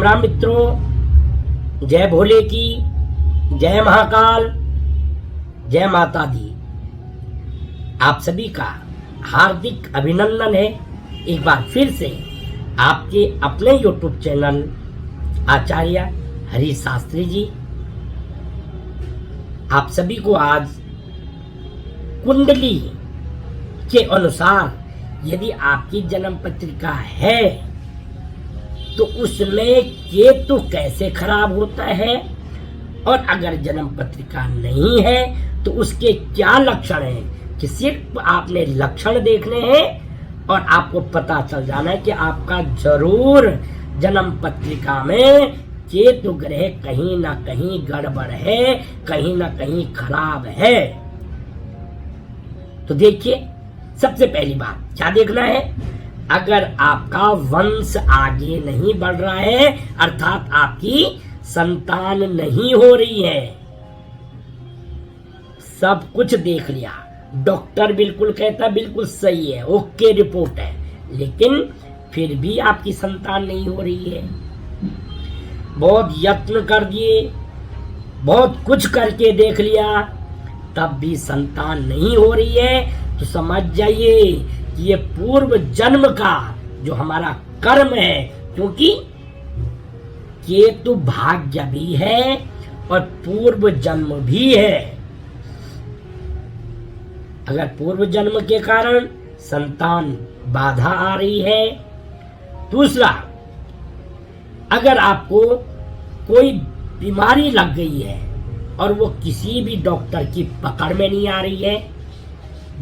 राम राम मित्रों, जय भोले की, जय महाकाल, जय माता दी। आप सभी का हार्दिक अभिनंदन है एक बार फिर से आपके अपने YouTube चैनल आचार्य हरि शास्त्री जी। आप सभी को आज कुंडली के अनुसार यदि आपकी जन्म पत्रिका है तो उसमें केतु कैसे खराब होता है, और अगर जन्म पत्रिका नहीं है तो उसके क्या लक्षण हैं कि सिर्फ आपने लक्षण देखने हैं और आपको पता चल जाना है कि आपका जरूर जन्म पत्रिका में केतु ग्रह कहीं ना कहीं गड़बड़ है, कहीं ना कहीं खराब है। तो देखिए, सबसे पहली बात क्या देखना है, अगर आपका वंश आगे नहीं बढ़ रहा है, अर्थात आपकी संतान नहीं हो रही है, सब कुछ देख लिया, डॉक्टर बिल्कुल कहता बिल्कुल सही है, ओके रिपोर्ट है, लेकिन फिर भी आपकी संतान नहीं हो रही है, बहुत यत्न कर दिए, बहुत कुछ करके देख लिया, तब भी संतान नहीं हो रही है, तो समझ जाइए कि ये पूर्व जन्म का जो हमारा कर्म है, क्योंकि केतु भाग्य भी है और पूर्व जन्म भी है। अगर पूर्व जन्म के कारण संतान बाधा आ रही है, दूसरा अगर आपको कोई बीमारी लग गई है और वो किसी भी डॉक्टर की पकड़ में नहीं आ रही है,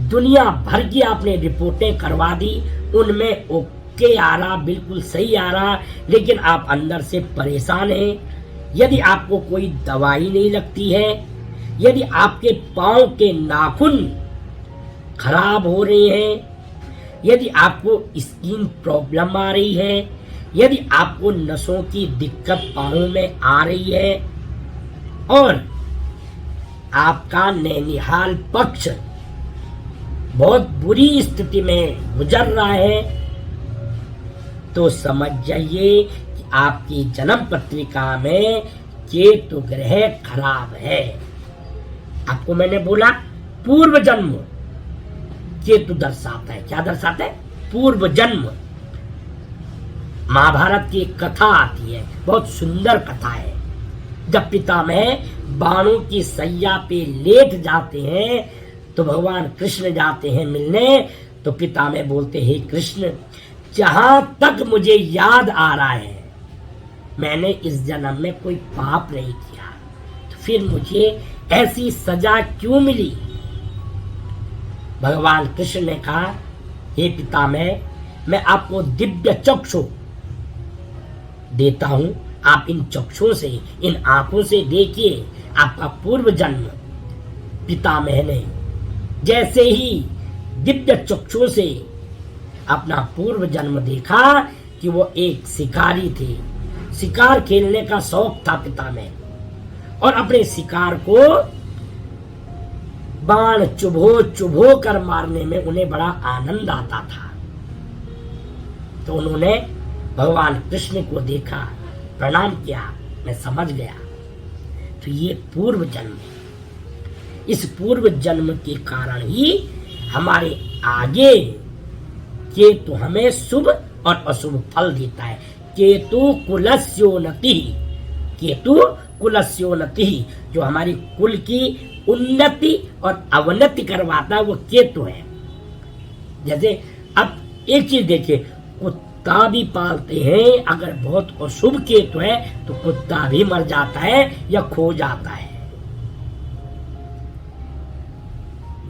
दुनिया भर की आपने रिपोर्टें करवा दी, उनमें ओके आ रहा, बिल्कुल सही आ रहा, लेकिन आप अंदर से परेशान हैं, यदि आपको कोई दवाई नहीं लगती है, यदि आपके पांव के नाखून खराब हो रहे हैं, यदि आपको स्किन प्रॉब्लम आ रही है, यदि आपको नसों की दिक्कत पांवों में आ रही है और आपका नैनिहाल पक्ष बहुत बुरी स्थिति में गुजर रहा है, तो समझ जाइए कि आपकी जन्म पत्रिका में केतु ग्रह खराब है। आपको मैंने बोला पूर्व जन्म केतु दर्शाता है, क्या दर्शाता है, पूर्व जन्म। महाभारत की एक कथा आती है, बहुत सुंदर कथा है, जब पितामह बाणों की सैया पे लेट जाते हैं तो भगवान कृष्ण जाते हैं मिलने, तो पितामह बोलते हैं, कृष्ण जहां तक मुझे याद आ रहा है मैंने इस जन्म में कोई पाप नहीं किया, तो फिर मुझे ऐसी सजा क्यों मिली। भगवान कृष्ण ने कहा, हे पितामह, मैं आपको दिव्य चक्षु देता हूं, आप इन चक्षुओं से, इन आंखों से देखिए आपका पूर्व जन्म। पितामह ने जैसे ही दिव्य चक्षुओं से अपना पूर्व जन्म देखा कि वो एक शिकारी थे, शिकार खेलने का शौक था पितामह, और अपने शिकार को बाण चुभो चुभो कर मारने में उन्हें बड़ा आनंद आता था। तो उन्होंने भगवान कृष्ण को देखा, प्रणाम किया, मैं समझ गया, तो ये पूर्व जन्म है। इस पूर्व जन्म के कारण ही हमारे आगे केतु हमें शुभ और अशुभ फल देता है। केतु कुलस्योन्नति, केतु कुलस्योन्नति, जो हमारी कुल की उन्नति और अवनति करवाता है वो केतु है। जैसे अब एक चीज देखिए, कुत्ता भी पालते हैं, अगर बहुत अशुभ केतु है तो कुत्ता भी मर जाता है या खो जाता है।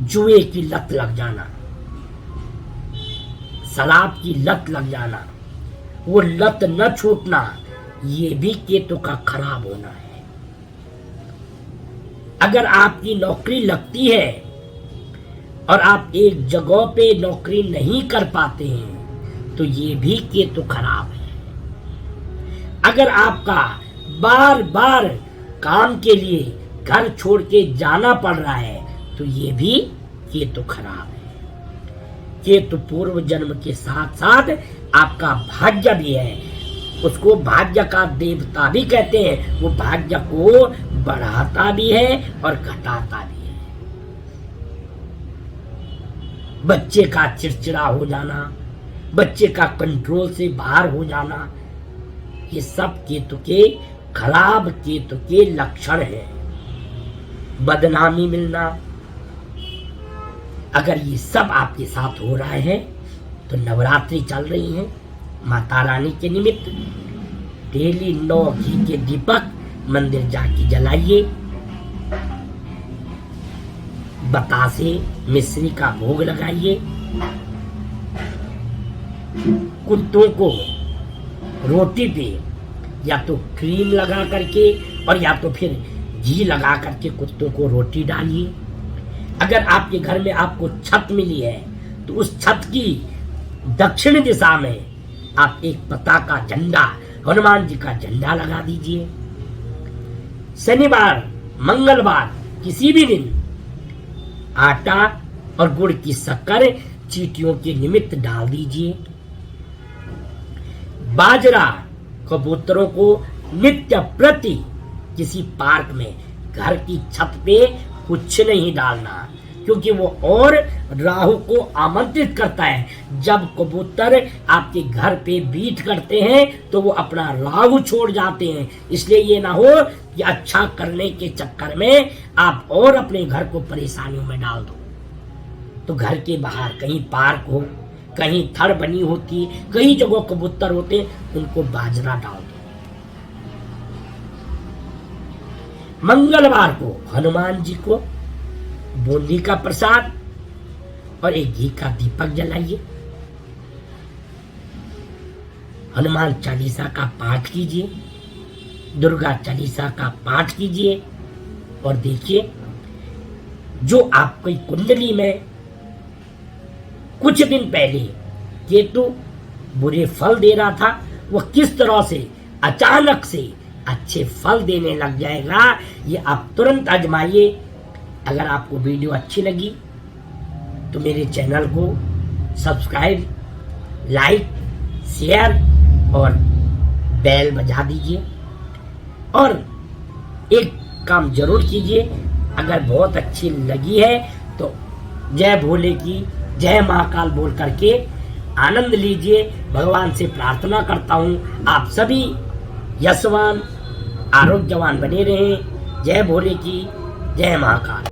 जुए की लत लग जाना, शराब की लत लग जाना, वो लत न छूटना, ये भी केतु का खराब होना है। अगर आपकी नौकरी लगती है और आप एक जगह पे नौकरी नहीं कर पाते हैं, तो ये भी केतु खराब है। अगर आपका बार बार काम के लिए घर छोड़ के जाना पड़ रहा है, तो ये भी केतु खराब है। केतु पूर्व जन्म के साथ साथ आपका भाग्य भी है। उसको भाग्य का देवता भी कहते हैं। वो भाग्य को बढ़ाता भी है और घटाता भी है। बच्चे का चिड़चिड़ा हो जाना, बच्चे का कंट्रोल से बाहर हो जाना, ये सब केतु के खराब केतु के लक्षण हैं। बदनामी मिलना, अगर ये सब आपके साथ हो रहा है तो नवरात्रि चल रही है, माता रानी के निमित्त डेली 9 घी के दीपक मंदिर जाके जलाइए। बतासे मिश्री का भोग लगाइए। कुत्तों को रोटी पे या तो क्रीम लगा करके और या तो फिर घी लगा करके कुत्तों को रोटी डालिए। अगर आपके घर में आपको छत मिली है तो उस छत की दक्षिण दिशा में आप एक पताका झंडा, हनुमान जी का झंडा लगा दीजिए। शनिवार, मंगलवार, किसी भी दिन आटा और गुड़ की शक्कर चींटियों के निमित्त डाल दीजिए। बाजरा कबूतरों को नित्य प्रति किसी पार्क में घर की छत पे कुछ नहीं डालना, क्योंकि वो और राहु को आमंत्रित करता है। जब कबूतर आपके घर पे बीट करते हैं तो वो अपना राहु छोड़ जाते हैं। इसलिए ये ना हो कि अच्छा करने के चक्कर में आप और अपने घर को परेशानियों में डाल दो। तो घर के बाहर कहीं पार्क हो, कहीं थड़ बनी होती, कई जगह कबूतर होते, उनको बाजरा डाल दो। मंगलवार को हनुमान जी को बूंदी का प्रसाद और एक घी का दीपक जलाइए। हनुमान चालीसा का पाठ कीजिए, दुर्गा चालीसा का पाठ कीजिए और देखिए जो आपकी कुंडली में कुछ दिन पहले केतु बुरे फल दे रहा था, वो किस तरह से अचानक से अच्छे फल देने लग जाएगा। ये आप तुरंत आजमाइए। अगर आपको वीडियो अच्छी लगी तो मेरे चैनल को सब्सक्राइब, लाइक, शेयर और बेल बजा दीजिए। और एक काम जरूर कीजिए, अगर बहुत अच्छी लगी है तो जय भोले की, जय महाकाल बोल करके आनंद लीजिए। भगवान से प्रार्थना करता हूँ आप सभी यशवान, आरोग्यवान बने रहें। जय भोले की, जय महाकाल।